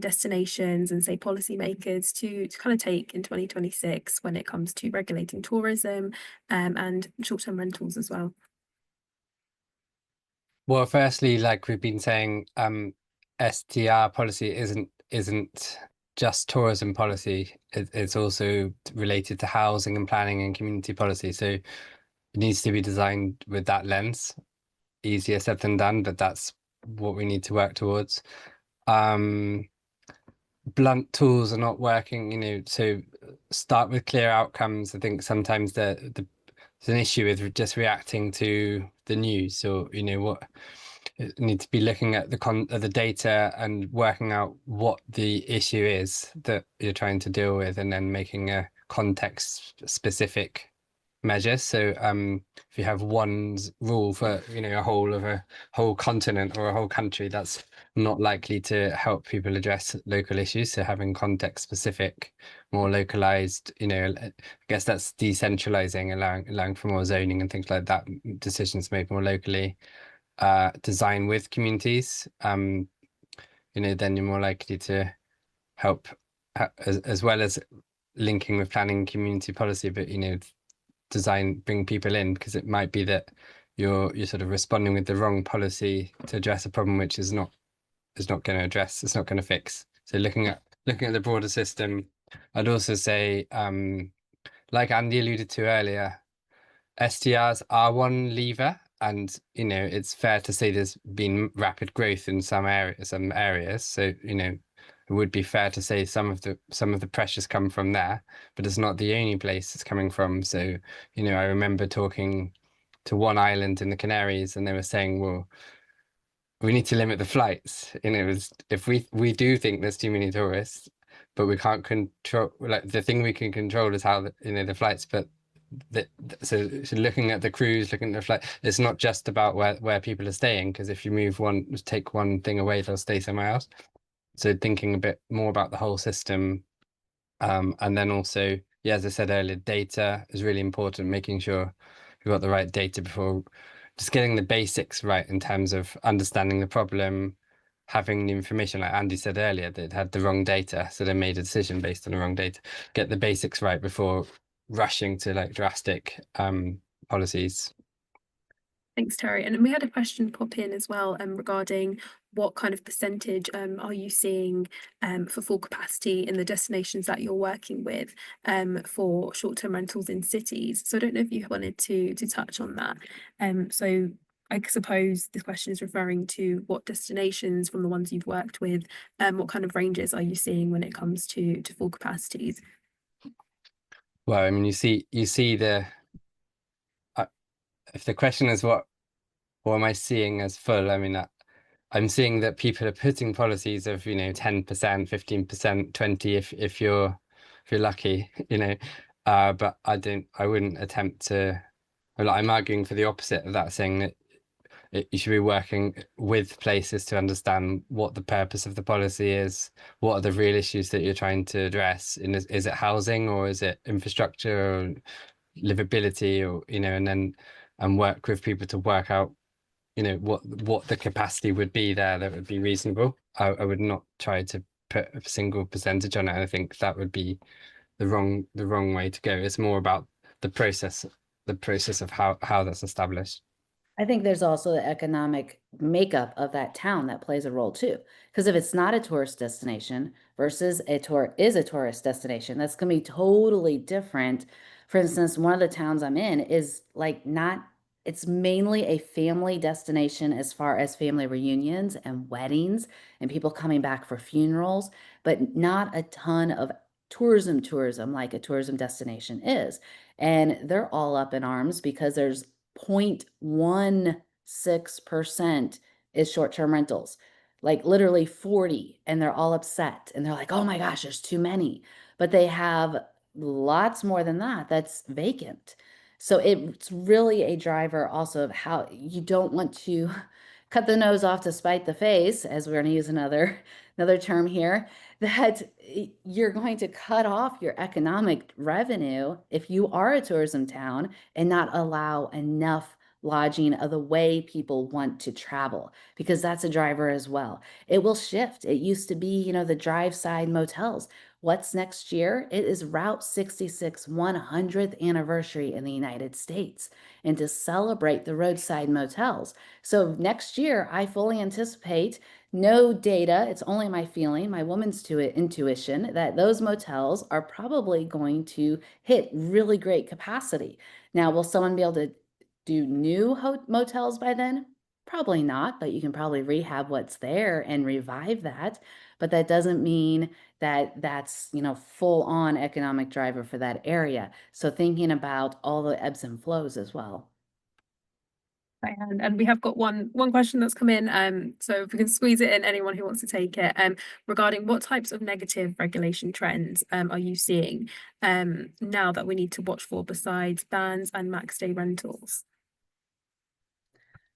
destinations and say policymakers to kind of take in 2026 when it comes to regulating tourism and short-term rentals as well? Well, firstly, like we've been saying, STR policy isn't just tourism policy. It's also related to housing and planning and community policy. So it needs to be designed with that lens. Easier said than done, but that's what we need to work towards. Blunt tools are not working, so start with clear outcomes. I think sometimes there's an issue with just reacting to the news, or what you need to be looking at the data and working out what the issue is that you're trying to deal with, and then making a context specific measures. So if you have one rule for a whole continent or a whole country, that's not likely to help people address local issues. So having context specific, more localized, I guess that's decentralizing, allowing for more zoning and things like that, decisions made more locally. Design with communities, then you're more likely to help as well as linking with planning and community policy, but bring people in, because it might be that you're sort of responding with the wrong policy to address a problem which is not going to address, it's not going to fix. So looking at the broader system, I'd also say, like Andy alluded to earlier, STRs are one lever, and it's fair to say there's been rapid growth in some areas. So it would be fair to say some of the pressures come from there, but it's not the only place it's coming from. So I remember talking to one island in the Canaries, and they were saying, well, we need to limit the flights. It was, if we do think there's too many tourists, but we can't control, like, the thing we can control is how the flights, but so looking at the cruise, looking at the flight, it's not just about where people are staying, because if you take one thing away, they'll stay somewhere else. So thinking a bit more about the whole system, and then also, yeah, as I said earlier, data is really important. Making sure we've got the right data before, just getting the basics right in terms of understanding the problem, having the information, like Andy said earlier, that it had the wrong data, so they made a decision based on the wrong data. Get the basics right before rushing to like drastic policies. Thanks, Terry. And we had a question pop in as well regarding what kind of percentage are you seeing for full capacity in the destinations that you're working with for short-term rentals in cities. So I don't know if you wanted to touch on that. So I suppose this question is referring to what destinations from the ones you've worked with, what kind of ranges are you seeing when it comes to full capacities? Well, I mean, you see the if the question is what am I seeing as full, I mean, I'm seeing that people are putting policies of 10%, 15%, 20 if you're lucky, but I wouldn't attempt to. Well, I'm arguing for the opposite of that, saying that you should be working with places to understand what the purpose of the policy is, what are the real issues that you're trying to address, and is it housing or is it infrastructure or livability, or and work with people to work out what the capacity would be there that would be reasonable. I would not try to put a single percentage on it. I think that would be the wrong way to go. It's more about the process of how that's established. I think there's also the economic makeup of that town that plays a role too. Because if it's not a tourist destination versus a tourist destination, that's going to be totally different. For instance, one of the towns I'm in is like not, it's mainly a family destination as far as family reunions and weddings and people coming back for funerals, but not a ton of tourism like a tourism destination is. And they're all up in arms because there's 0.16% is short-term rentals, like literally 40, and they're all upset and they're like, oh my gosh, there's too many. But they have lots more than that that's vacant. So it's really a driver also of how you don't want to cut the nose off to spite the face, as we're going to use another term here, that you're going to cut off your economic revenue if you are a tourism town and not allow enough lodging of the way people want to travel, because that's a driver as well. It will shift. It used to be, the drive side motels. What's next year? It is Route 66 100th anniversary in the United States, and to celebrate the roadside motels. So next year, I fully anticipate, no data, it's only my feeling, my woman's intuition, that those motels are probably going to hit really great capacity. Now, will someone be able to do new motels by then? Probably not, but you can probably rehab what's there and revive that. But that doesn't mean that that's, full on economic driver for that area. So thinking about all the ebbs and flows as well. And we have got one question that's come in. So if we can squeeze it in, anyone who wants to take it, regarding what types of negative regulation trends are you seeing now that we need to watch for besides bans and max day rentals?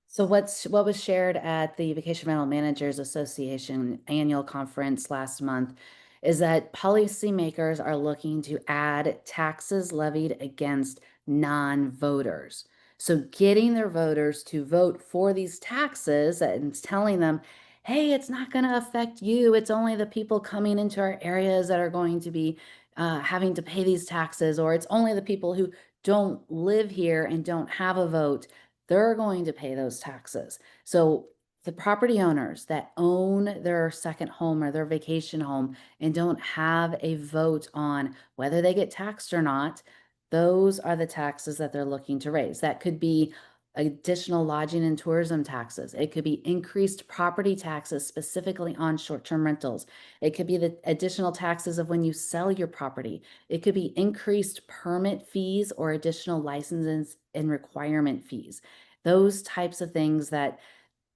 So what was shared at the Vacation Rental Managers Association annual conference last month is that policymakers are looking to add taxes levied against non-voters. So getting their voters to vote for these taxes and telling them, hey, it's not going to affect you. It's only the people coming into our areas that are going to be having to pay these taxes, or it's only the people who don't live here and don't have a vote. They're going to pay those taxes. So the property owners that own their second home or their vacation home and don't have a vote on whether they get taxed or not, those are the taxes that they're looking to raise. That could be additional lodging and tourism taxes. It could be increased property taxes specifically on short-term rentals. It could be the additional taxes of when you sell your property. It could be increased permit fees or additional licenses and requirement fees. Those types of things that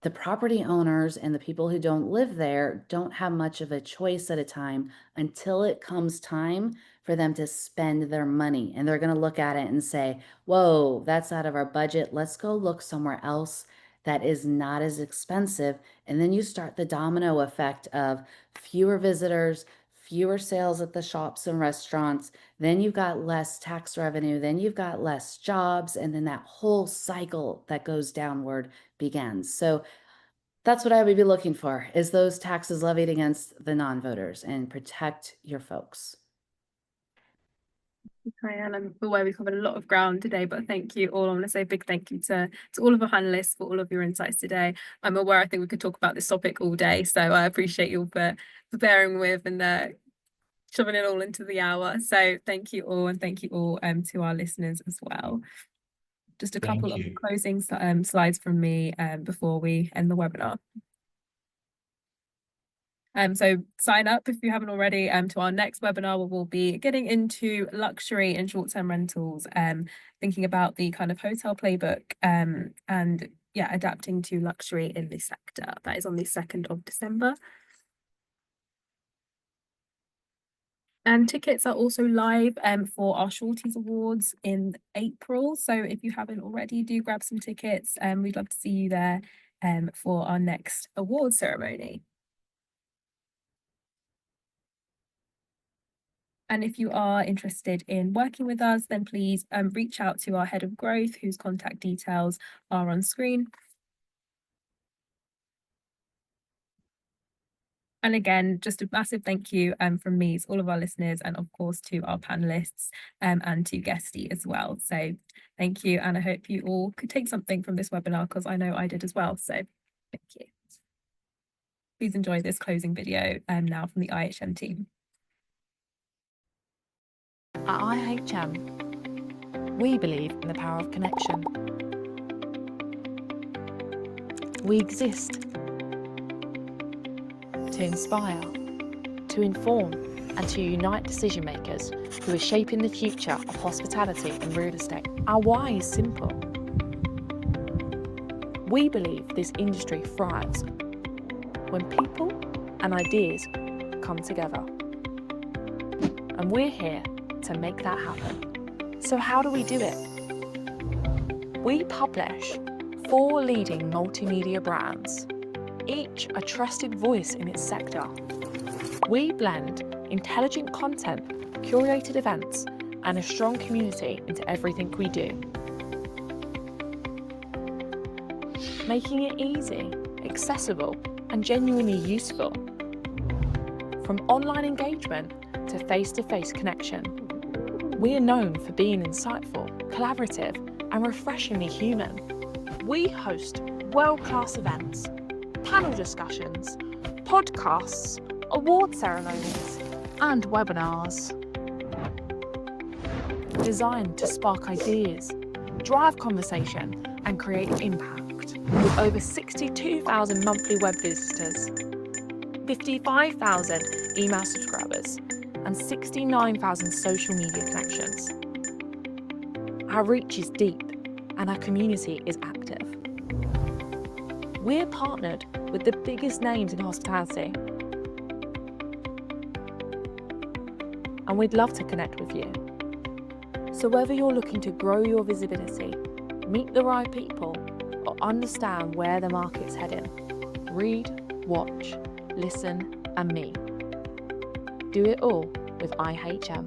the property owners and the people who don't live there don't have much of a choice at a time until it comes time for them to spend their money. And they're going to look at it and say, whoa, that's out of our budget. Let's go look somewhere else that is not as expensive. And then you start the domino effect of fewer visitors, fewer sales at the shops and restaurants. Then you've got less tax revenue. Then you've got less jobs. And then that whole cycle that goes downward begins. So that's what I would be looking for, is those taxes levied against the non-voters, and protect your folks. Diane, I'm aware we covered a lot of ground today, but thank you all. I want to say a big thank you to all of our panelists for all of your insights today. I'm aware I think we could talk about this topic all day, so I appreciate you all for bearing with and shoving it all into the hour. So thank you all, and thank you all to our listeners as well. Just a couple of closing slides from me before we end the webinar. So sign up if you haven't already to our next webinar, where we'll be getting into luxury and short-term rentals, thinking about the kind of hotel playbook and yeah, adapting to luxury in this sector. That is on the 2nd of December. And tickets are also live for our Shorties Awards in April. So if you haven't already, do grab some tickets. We'd love to see you there for our next award ceremony. And if you are interested in working with us, then please reach out to our head of growth, whose contact details are on screen. And again, just a massive thank you from me to all of our listeners, and of course to our panelists and to Guesty as well. So thank you, and I hope you all could take something from this webinar, because I know I did as well. So thank you. Please enjoy this closing video now from the IHM team. At IHM, we believe in the power of connection. We exist to inspire, to inform, and to unite decision makers who are shaping the future of hospitality and real estate. Our why is simple. We believe this industry thrives when people and ideas come together. And we're here to make that happen. So how do we do it? We publish 4 leading multimedia brands, each a trusted voice in its sector. We blend intelligent content, curated events, and a strong community into everything we do, making it easy, accessible, and genuinely useful. From online engagement to face-to-face connection, we are known for being insightful, collaborative, and refreshingly human. We host world-class events, panel discussions, podcasts, award ceremonies, and webinars designed to spark ideas, drive conversation, and create impact. With over 62,000 monthly web visitors, 55,000 email subscribers, and 69,000 social media connections. Our reach is deep and our community is active. We're partnered with the biggest names in hospitality, and we'd love to connect with you. So whether you're looking to grow your visibility, meet the right people, or understand where the market's heading, read, watch, listen, and meet. Do it all with IHM.